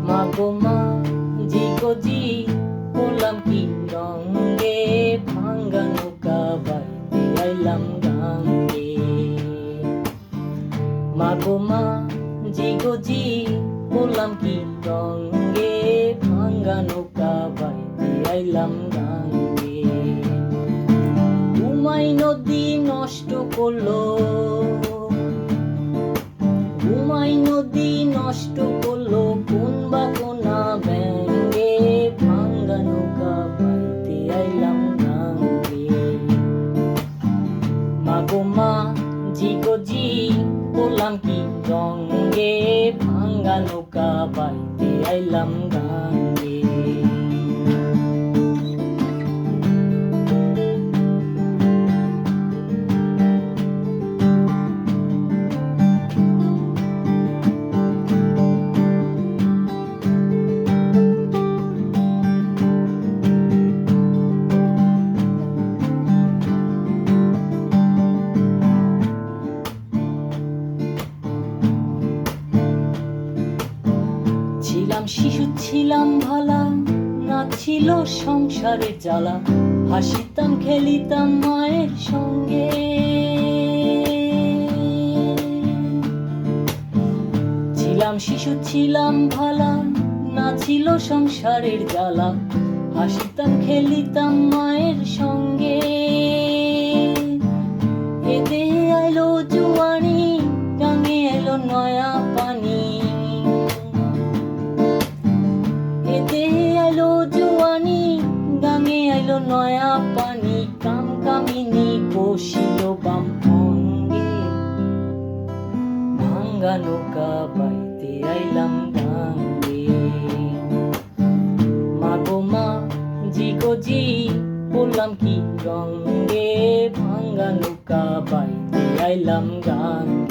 মা গো মা জি গো জি বললাম কি রঙে ভাঙ্গা নৌকা বাইতে আইলাম গাঙ্গে। মা গো মা জি গো জি বললাম কি রঙে ভাঙ্গা নৌকা বাইতে আইলাম গাঙ্গে। ঘুমাই নদী নষ্ট করলো, ঘুমাই নদী নষ্ট করলো কোন বা কোনা ব্যাঙে ভাঙ্গা নৌকা বাইতে আইলাম গাঙ্গে। মা গো মা জি গো জি বললাম কি রঙে ভাঙ্গা নৌকা বাইতে আইলাম গাঙ্গে। ছিলাম শিশু ছিলাম ভালা, না ছিল সংসারের জ্বালা, হাসিতাম খেলিতাম মায়ের সঙ্গে। ছিলাম শিশু ছিলাম ভালা, না ছিল সংসারের জ্বালা, হাসিতাম খেলিতাম মায়ের সঙ্গে। এতে আইলো জুয়ানি, গাঙে এলো নয়া পানি, এতে আইলো জুয়ানি, গাঙে আইলো নয়া পানি, কাম কামিনী বসিল বাম অঙ্গে, ভাঙ্গা নৌকা বাইতে আইলাম গাঙ্গে। মা গো মা জি গো জি বললাম কি রঙে ভাঙ্গা নৌকা বাইতে আইলাম গাঙ্গে।